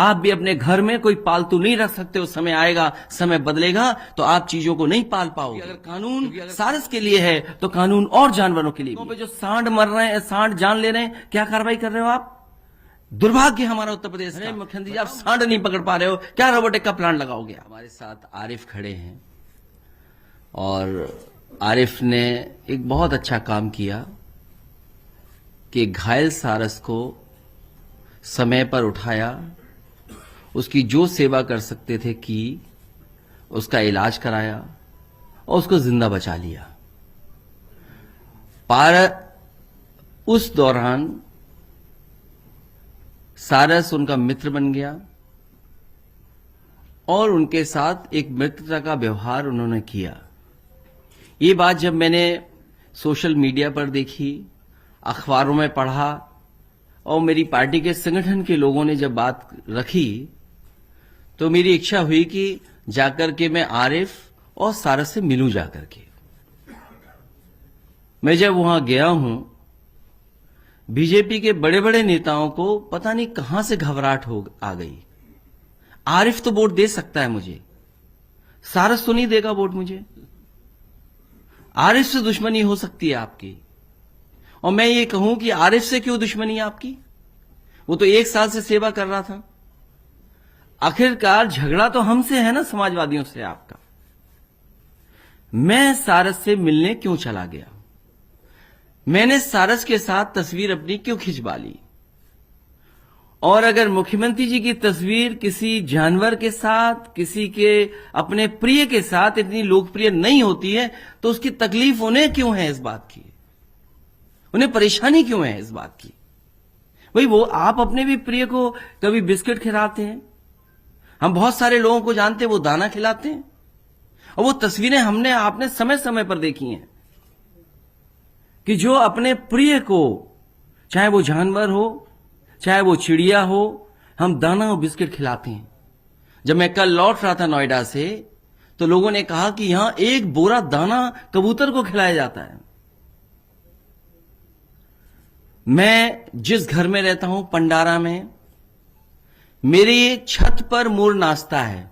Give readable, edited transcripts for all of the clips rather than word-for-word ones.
आप भी अपने घर में कोई पालतू नहीं रख सकते। उस समय आएगा, समय बदलेगा तो आप चीजों को नहीं पाल पाओगे। अगर कानून सारस के लिए है तो कानून और जानवरों के लिए भी। जो सांड मर रहे हैं, सांड जान ले रहे हैं, क्या कार्रवाई कर रहे हो आप? दुर्भाग्य हमारा उत्तर प्रदेश का। मुख्यमंत्री जी, आप सांड नहीं पकड़ पा रहे हो, क्या रोबोटिक का प्लांट लगाओगे? हमारे साथ आरिफ खड़े हैं और आरिफ ने एक बहुत अच्छा काम किया कि घायल सारस को समय पर उठाया, उसकी जो सेवा कर सकते थे की, उसका इलाज कराया और उसको जिंदा बचा लिया। उस दौरान सारस उनका मित्र बन गया और उनके साथ एक मित्रता का व्यवहार उन्होंने किया। ये बात जब मैंने सोशल मीडिया पर देखी, अखबारों में पढ़ा और मेरी पार्टी के संगठन के लोगों ने जब बात रखी तो मेरी इच्छा हुई कि जाकर के मैं आरिफ और सारस से मिलूं। जाकर के मैं जब वहां गया हूं, बीजेपी के बड़े बड़े नेताओं को पता नहीं कहां से घबराहट आ गई। आरिफ तो वोट दे सकता है मुझे, सारस तो नहीं देगा वोट मुझे। आरिफ से दुश्मनी हो सकती है आपकी, और मैं ये कहूं कि आरिफ से क्यों दुश्मनी है आपकी? वो तो 1 साल से सेवा कर रहा था। आखिरकार झगड़ा तो हमसे है ना, समाजवादियों से आपका। मैं सारस से मिलने क्यों चला गया? मैंने सारस के साथ तस्वीर अपनी क्यों खिंचवा ली? और अगर मुख्यमंत्री जी की तस्वीर किसी जानवर के साथ, किसी के अपने प्रिय के साथ इतनी लोकप्रिय नहीं होती है तो उसकी तकलीफ उन्हें क्यों है? इस बात की उन्हें परेशानी क्यों है? इस बात की भाई, वो आप अपने भी प्रिय को कभी बिस्किट खिलाते हैं, हम बहुत सारे लोगों को जानते हैं वो दाना खिलाते हैं, और वो तस्वीरें हमने आपने समय समय पर देखी हैं कि जो अपने प्रिय को, चाहे वो जानवर हो चाहे वो चिड़िया हो, हम दाना और बिस्किट खिलाते हैं। जब मैं कल लौट रहा था नोएडा से तो लोगों ने कहा कि यहां 1 बोरा दाना कबूतर को खिलाया जाता है। मैं जिस घर में रहता हूं, पंडारा में, मेरी छत पर मोर नाचता है,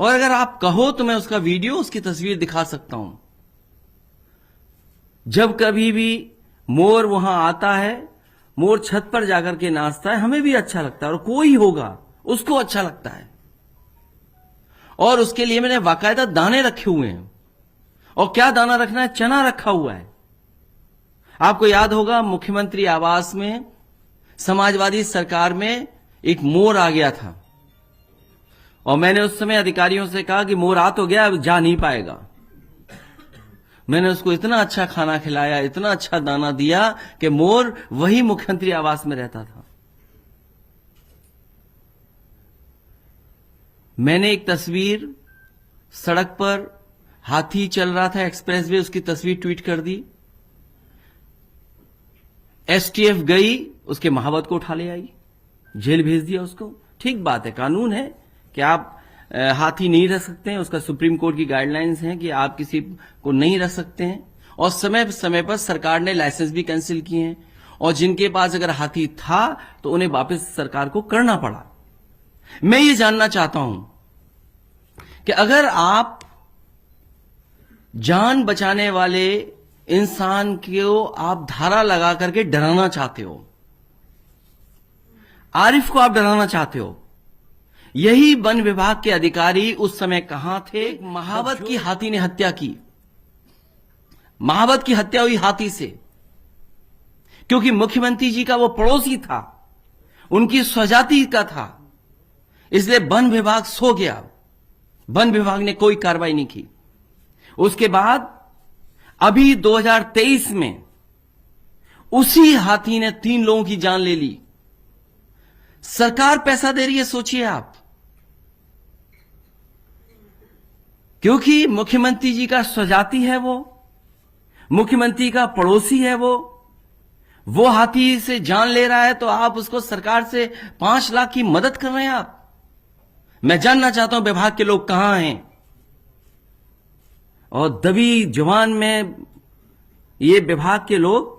और अगर आप कहो तो मैं उसका वीडियो, उसकी तस्वीर दिखा सकता हूं। जब कभी भी मोर वहां आता है, मोर छत पर जाकर के नाचता है, हमें भी अच्छा लगता है, और कोई होगा उसको अच्छा लगता है। और उसके लिए मैंने बाकायदा दाने रखे हुए हैं। और क्या दाना रखना है? चना रखा हुआ है। आपको याद होगा मुख्यमंत्री आवास में, समाजवादी सरकार में एक मोर आ गया था, और मैंने उस समय अधिकारियों से कहा कि मोर आ तो गया, अब जा नहीं पाएगा। मैंने उसको इतना अच्छा खाना खिलाया, इतना अच्छा दाना दिया कि मोर वही मुख्यमंत्री आवास में रहता था। मैंने एक तस्वीर, सड़क पर हाथी चल रहा था एक्सप्रेसवे, उसकी तस्वीर ट्वीट कर दी। एसटीएफ गई, उसके महावत को उठा ले आई, जेल भेज दिया उसको। ठीक बात है, कानून है कि आप हाथी नहीं रख सकते हैं, उसका सुप्रीम कोर्ट की गाइडलाइंस हैं कि आप किसी को नहीं रख सकते हैं। और समय समय पर सरकार ने लाइसेंस भी कैंसिल किए हैं, और जिनके पास अगर हाथी था तो उन्हें वापस सरकार को करना पड़ा। मैं ये जानना चाहता हूं कि अगर आप जान बचाने वाले इंसान को आप धारा लगा करके डराना चाहते हो, आरिफ को आप डराना चाहते हो, यही वन विभाग के अधिकारी उस समय कहां थे? महावत की हाथी ने हत्या की। महावत की हत्या हुई हाथी से, क्योंकि मुख्यमंत्री जी का वो पड़ोसी था, उनकी स्वजाति का था, इसलिए वन विभाग सो गया। वन विभाग ने कोई कार्रवाई नहीं की। उसके बाद अभी 2023 में उसी हाथी ने 3 लोगों की जान ले ली। सरकार पैसा दे रही है, सोचिए आप, क्योंकि मुख्यमंत्री जी का स्वजाति है, वो मुख्यमंत्री का पड़ोसी है, वो हाथी से जान ले रहा है तो आप उसको सरकार से 5 लाख की मदद कर रहे हैं आप। मैं जानना चाहता हूं विभाग के लोग कहां हैं? और दबी जुबान में ये विभाग के लोग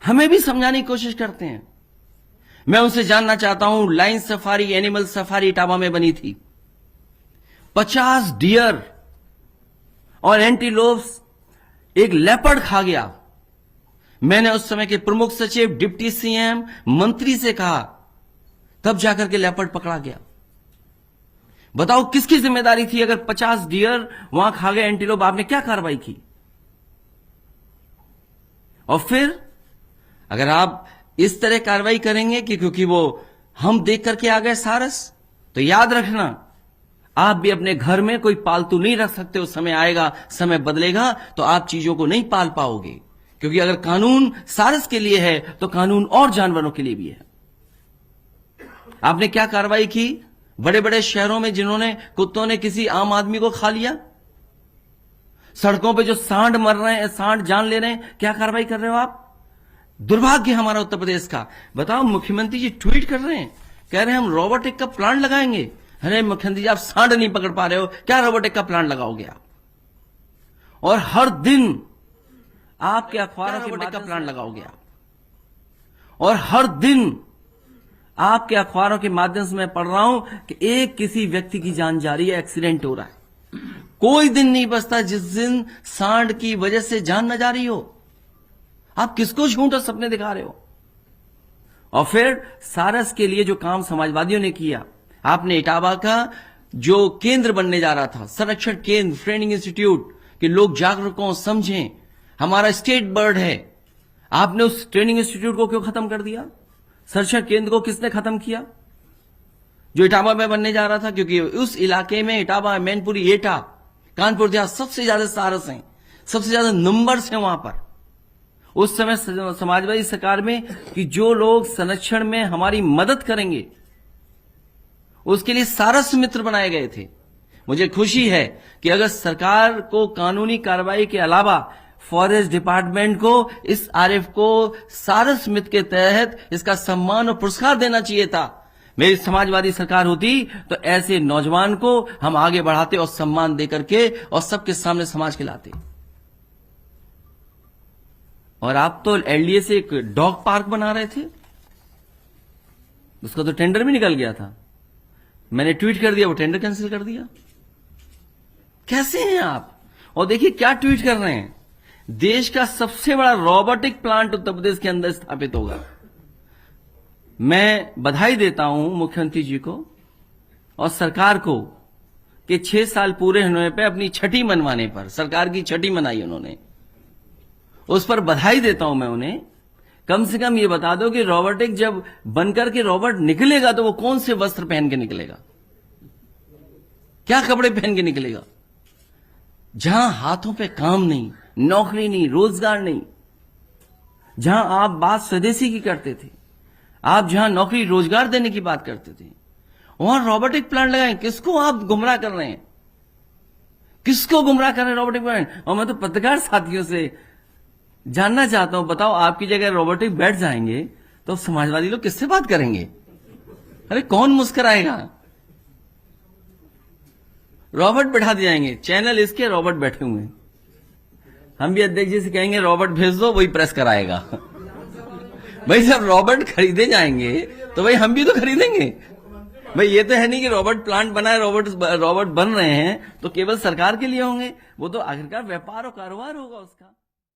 हमें भी समझाने की कोशिश करते हैं मैं उनसे जानना चाहता हूं, line safari, animal safari Etawah में बनी थी, 50 डियर और एंटीलोप्स, एक लेपर्ड खा गया। मैंने उस समय के प्रमुख सचिव, डिप्टी सीएम, मंत्री से कहा, तब जाकर के लेपर्ड पकड़ा गया। बताओ किसकी जिम्मेदारी थी? अगर 50 डियर वहां खा गए एंटीलोप, आपने क्या कार्रवाई की? और फिर अगर आप इस तरह कार्रवाई करेंगे कि क्योंकि वो हम देख करके आ गए सारस, तो याद रखना आप भी अपने घर में कोई पालतू नहीं रख सकते। उस समय आएगा, समय बदलेगा, तो आप चीजों को नहीं पाल पाओगे। क्योंकि अगर कानून सारस के लिए है तो कानून और जानवरों के लिए भी है। आपने क्या कार्रवाई की बड़े बड़े शहरों में जिन्होंने, कुत्तों ने किसी आम आदमी को खा लिया? सड़कों पे जो सांड मर रहे हैं, सांड जान ले रहे हैं, क्या कार्रवाई कर रहे हो आप? दुर्भाग्य हमारा उत्तर प्रदेश का। बताओ, मुख्यमंत्री जी ट्वीट कर रहे हैं, कह रहे हैं हम रोबोटिक का प्लांट लगाएंगे। अरे मुख्यमंत्री जी, आप सांड नहीं पकड़ पा रहे हो, क्या रोबोटिक का प्लांट लगाओगे आप? और हर दिन आपके अखबारों के रोबोटिक का प्लांट लगाओगे आप, और हर दिन आपके अखबारों के माध्यम से मैं पढ़ रहा हूं कि एक किसी व्यक्ति की जान जा रही है, एक्सीडेंट हो रहा है। कोई दिन नहीं बचता जिस दिन सांड की वजह से जान न जा रही हो। आप किसको झूठा सपने दिखा रहे हो? और फिर सारस के लिए जो काम समाजवादियों ने किया, आपने इटावा का जो केंद्र बनने जा रहा था, संरक्षण केंद्र, ट्रेनिंग इंस्टीट्यूट, कि लोग जागरूक हों, समझें, हमारा स्टेट बर्ड है, आपने उस ट्रेनिंग इंस्टीट्यूट को क्यों खत्म कर दिया? संरक्षण केंद्र को किसने खत्म किया जो इटावा में बनने जा रहा था? क्योंकि उस इलाके में, इटावा, मैनपुरी, एटा, कानपुर देहात, सबसे ज्यादा सारस हैं, सबसे ज्यादा नंबर्स हैं वहां पर। उस समय समाजवादी सरकार में कि जो लोग संरक्षण में हमारी मदद करेंगे, उसके लिए सारस मित्र बनाए गए थे। मुझे खुशी है कि अगर सरकार को कानूनी कार्रवाई के अलावा फॉरेस्ट डिपार्टमेंट को इस आरएफ को सारस मित्र के तहत इसका सम्मान और पुरस्कार देना चाहिए था। मेरी समाजवादी सरकार होती तो ऐसे नौजवान को हम आगे बढ़ाते और सम्मान देकर के और सबके सामने समाज के लाते। और आप तो एलडीए से एक डॉग पार्क बना रहे थे, उसका तो टेंडर भी निकल गया था। मैंने ट्वीट कर दिया, वो टेंडर कैंसिल कर दिया। कैसे हैं आप? और देखिए क्या ट्वीट कर रहे हैं, देश का सबसे बड़ा रोबोटिक प्लांट उत्तर प्रदेश के अंदर स्थापित होगा। मैं बधाई देता हूं मुख्यमंत्री जी को और सरकार को कि 6 साल पूरे होने पे अपनी छठी मनवाने पर, सरकार की छठी मनाई उन्होंने, उस पर बधाई देता हूं मैं उन्हें। कम से कम ये बता दो कि रोबोटिक जब बनकर के रोबोट निकलेगा तो वो कौन से वस्त्र पहन के निकलेगा, क्या कपड़े पहन के निकलेगा? जहां हाथों पे काम नहीं, नौकरी नहीं, रोजगार नहीं, जहां आप बात स्वदेशी की करते थे, आप जहां नौकरी रोजगार देने की बात करते थे, वहां रोबोटिक प्लांट लगाएं। किसको आप गुमराह कर रहे हैं? किसको गुमराह कर रहे हैं रोबोटिक प्लांट? और मैं तो पत्रकार साथियों से जानना चाहता हूं, बताओ आपकी जगह रोबोटिक बैठ जाएंगे तो समाजवादी लोग किससे बात करेंगे? अरे कौन मुस्कुराएगा? रॉबर्ट बैठा दिए जाएंगे, चैनल इसके रॉबर्ट बैठे हुए हैं। हम भी अध्यक्ष जी से कहेंगे रॉबर्ट भेज दो, वही प्रेस कराएगा। भाई जब रॉबर्ट खरीदे जाएंगे तो भाई हम भी तो खरीदेंगे। भाई ये तो है नहीं कि रॉबर्ट प्लांट बनाए, रॉबर्ट बन रहे हैं तो केवल सरकार के लिए होंगे, वो तो आखिरकार व्यापार और कारोबार होगा उसका।